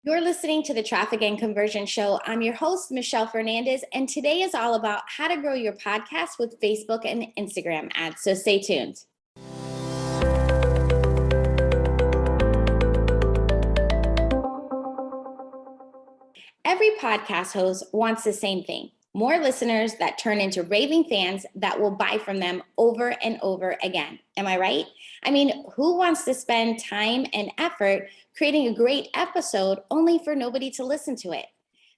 You're listening to the Traffic and Conversion Show. I'm your host, Michelle Fernandez, and today is all about how to grow your podcast with Facebook and Instagram ads. So stay tuned. Every podcast host wants the same thing: more listeners that turn into raving fans that will buy from them over and over again. Am I right? I mean, who wants to spend time and effort creating a great episode only for nobody to listen to it?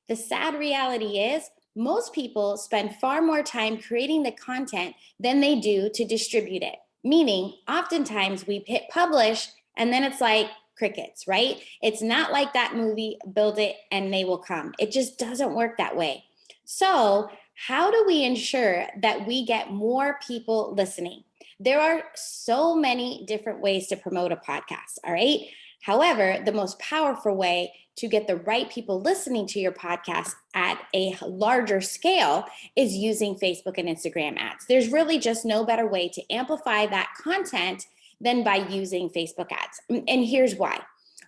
The sad reality is most people spend far more time creating the content than they do to distribute it. Meaning, oftentimes we hit publish and then it's like crickets, right? It's not like that movie, build it and they will come. It just doesn't work that way. So, how do we ensure that we get more people listening? There are so many different ways to promote a podcast, all right? However, the most powerful way to get the right people listening to your podcast at a larger scale is using Facebook and Instagram ads. There's really just no better way to amplify that content than by using Facebook ads. And here's why.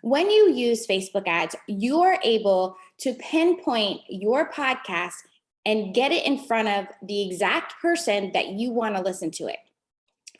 When you use Facebook ads, you're able to pinpoint your podcast and get it in front of the exact person that you want to listen to it.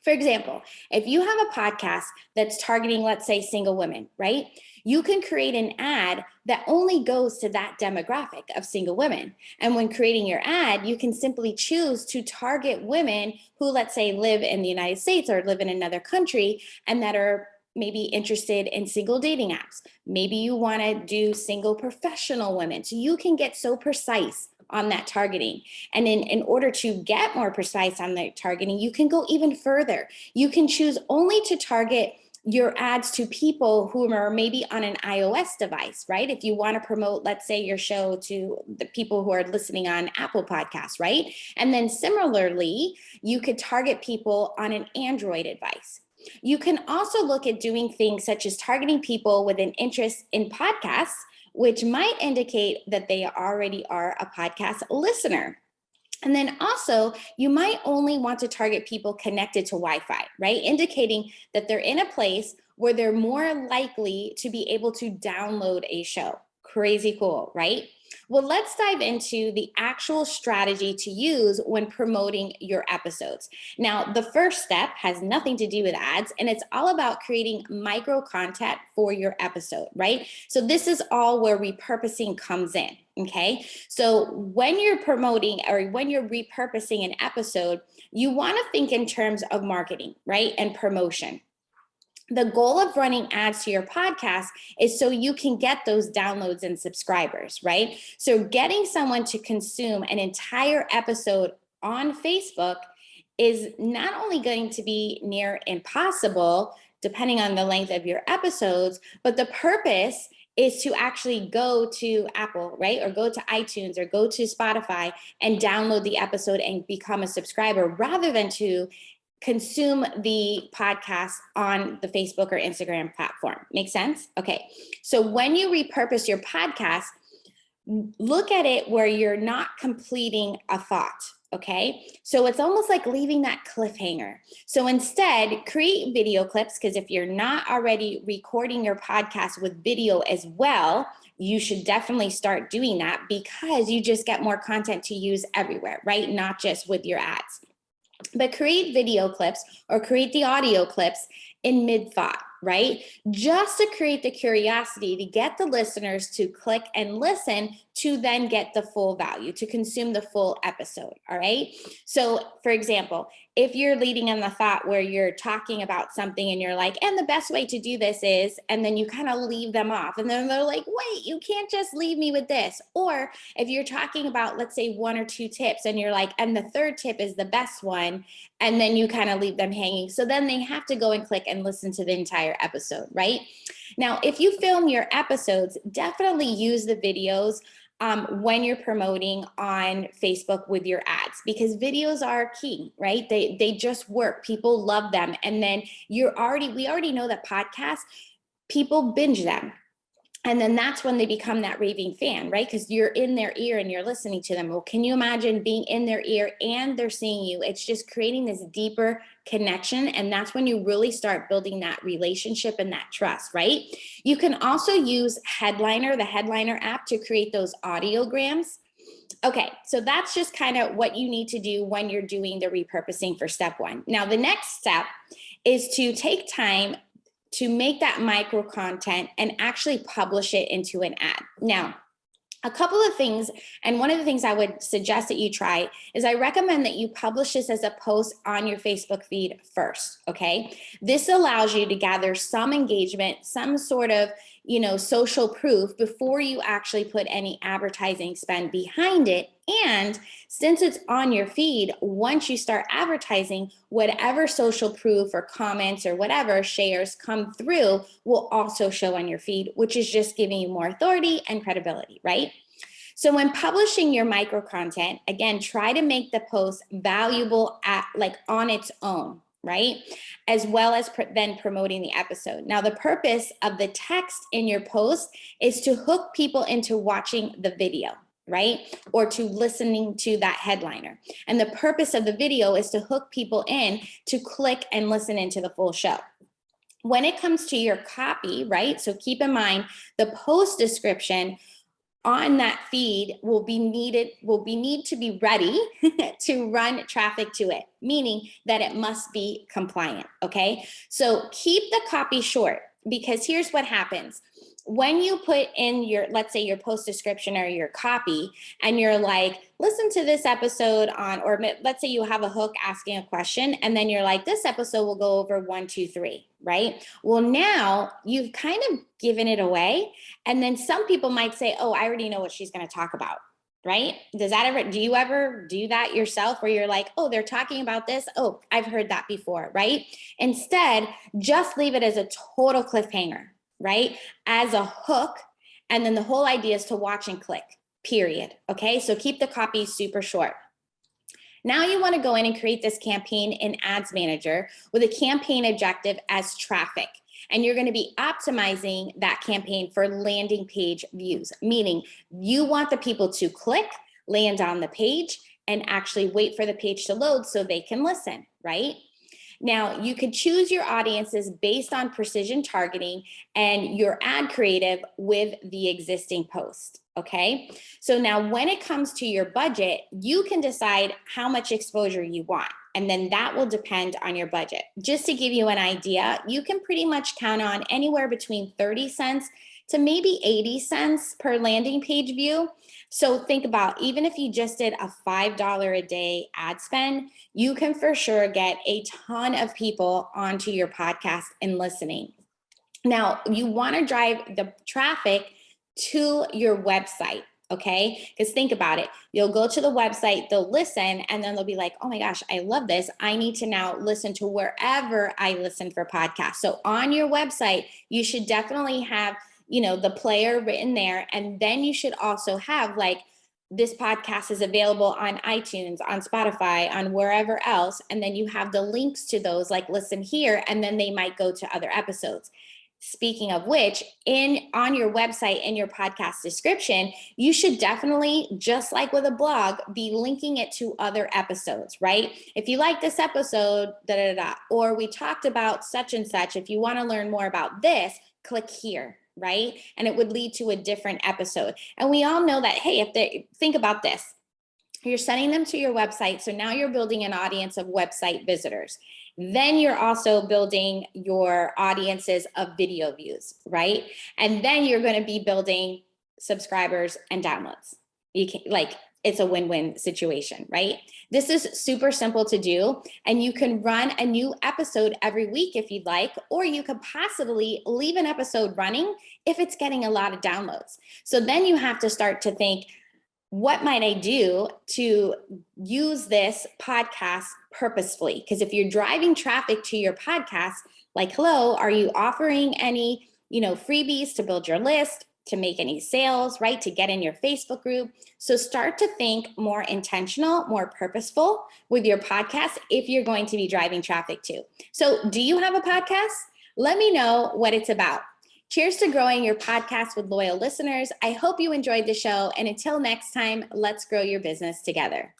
For example, if you have a podcast that's targeting, let's say, single women, right? You can create an ad that only goes to that demographic of single women. And when creating your ad, you can simply choose to target women who, let's say, live in the United States or live in another country and that are maybe interested in single dating apps. Maybe you want to do single professional women. So you can get so precise on that targeting. And in order to get more precise on the targeting, you can go even further. You can choose only to target your ads to people who are maybe on an iOS device, right? If you want to promote, let's say, your show to the people who are listening on Apple Podcasts, right? And then similarly, you could target people on an Android device. You can also look at doing things such as targeting people with an interest in podcasts, which might indicate that they already are a podcast listener. And then also, you might only want to target people connected to Wi-Fi, right? Indicating that they're in a place where they're more likely to be able to download a show. Crazy cool, right? Well, let's dive into the actual strategy to use when promoting your episodes. Now, the first step has nothing to do with ads, and it's all about creating micro content for your episode, right? So this is all where repurposing comes in. Okay, so when you're promoting or when you're repurposing an episode, you want to think in terms of marketing, right? And promotion. The goal of running ads to your podcast is so you can get those downloads and subscribers, right? So getting someone to consume an entire episode on Facebook is not only going to be near impossible, depending on the length of your episodes, but the purpose is to actually go to Apple, right? Or go to iTunes or go to Spotify and download the episode and become a subscriber rather than to consume the podcast on the Facebook or Instagram platform. Make sense? Okay. So when you repurpose your podcast, look at it where you're not completing a thought. Okay. So it's almost like leaving that cliffhanger. So instead, create video clips, because if you're not already recording your podcast with video as well, you should definitely start doing that because you just get more content to use everywhere, right? Not just with your ads. But create video clips or create the audio clips in mid-thought, right? Just to create the curiosity to get the listeners to click and listen to then get the full value, to consume the full episode, all right? So for example, if you're leading in the thought where you're talking about something and you're like, and the best way to do this is, and then you kind of leave them off and then they're like, wait, you can't just leave me with this. Or if you're talking about, let's say, one or two tips and you're like, and the third tip is the best one, and then you kind of leave them hanging. So then they have to go and click and listen to the entire episode, right? Now, if you film your episodes, definitely use the videos when you're promoting on Facebook with your ads, because videos are key, right? They just work. People love them. And then we already know that podcasts, people binge them. And then that's when they become that raving fan, right? Because you're in their ear and you're listening to them. Well, can you imagine being in their ear and they're seeing you? It's just creating this deeper connection. And that's when you really start building that relationship and that trust, right? You can also use Headliner, the Headliner app, to create those audiograms. Okay, so that's just kind of what you need to do when you're doing the repurposing for step one. Now, the next step is to take time to make that micro content and actually publish it into an ad. Now, a couple of things, and one of the things I would suggest that you try is I recommend that you publish this as a post on your Facebook feed first, okay? This allows you to gather some engagement, some sort of, social proof before you actually put any advertising spend behind it. And since it's on your feed, once you start advertising, whatever social proof or comments or whatever shares come through will also show on your feed, which is just giving you more authority and credibility, right? So when publishing your micro content, again, try to make the post valuable on its own, right? As well as then promoting the episode. Now, the purpose of the text in your post is to hook people into watching the video, right? Or to listening to that headliner. And the purpose of the video is to hook people in to click and listen into the full show. When it comes to your copy, right? So keep in mind the post description on that feed will need to be ready to run traffic to it, meaning that it must be compliant, okay? So keep the copy short, because here's what happens. When you put in let's say your post description or your copy, and you're like, listen to this episode or let's say you have a hook asking a question, and then you're like, this episode will go over 1, 2, 3, right? Well, now you've kind of given it away. And then some people might say, oh, I already know what she's going to talk about, right? Do you ever do that yourself, where you're like, oh, they're talking about this. Oh, I've heard that before, right? Instead, just leave it as a total cliffhanger, right? As a hook. And then the whole idea is to watch and click, period. Okay. So keep the copy super short. Now you want to go in and create this campaign in Ads Manager with a campaign objective as traffic. And you're going to be optimizing that campaign for landing page views, meaning you want the people to click, land on the page, and actually wait for the page to load so they can listen, right? Now, you could choose your audiences based on precision targeting and your ad creative with the existing post, okay? So now when it comes to your budget, you can decide how much exposure you want, and then that will depend on your budget. Just to give you an idea, you can pretty much count on anywhere between 30 cents to maybe 80 cents per landing page view. So think about, even if you just did a $5 a day ad spend, you can for sure get a ton of people onto your podcast and listening. Now, you want to drive the traffic to your website, okay? Because think about it. You'll go to the website, they'll listen, and then they'll be like, oh my gosh, I love this. I need to now listen to wherever I listen for podcasts. So on your website, you should definitely have the player written there. And then you should also have this podcast is available on iTunes, on Spotify, on wherever else. And then you have the links to those, listen here, and then they might go to other episodes. Speaking of which, on your website, in your podcast description, you should definitely, just like with a blog, be linking it to other episodes, right? If you like this episode, or we talked about such and such, if you want to learn more about this, click here, right? And it would lead to a different episode. And we all know that, hey, think about this. You're sending them to your website. So now you're building an audience of website visitors. Then you're also building your audiences of video views, right? And then you're going to be building subscribers and downloads. You can it's a win-win situation, right? This is super simple to do, and you can run a new episode every week if you'd like, or you could possibly leave an episode running if it's getting a lot of downloads. So then you have to start to think, what might I do to use this podcast purposefully? Because if you're driving traffic to your podcast, hello, are you offering any, freebies to build your list, to make any sales, right? To get in your Facebook group. So start to think more intentional, more purposeful with your podcast if you're going to be driving traffic too. So do you have a podcast? Let me know what it's about. Cheers to growing your podcast with loyal listeners. I hope you enjoyed the show. And until next time, let's grow your business together.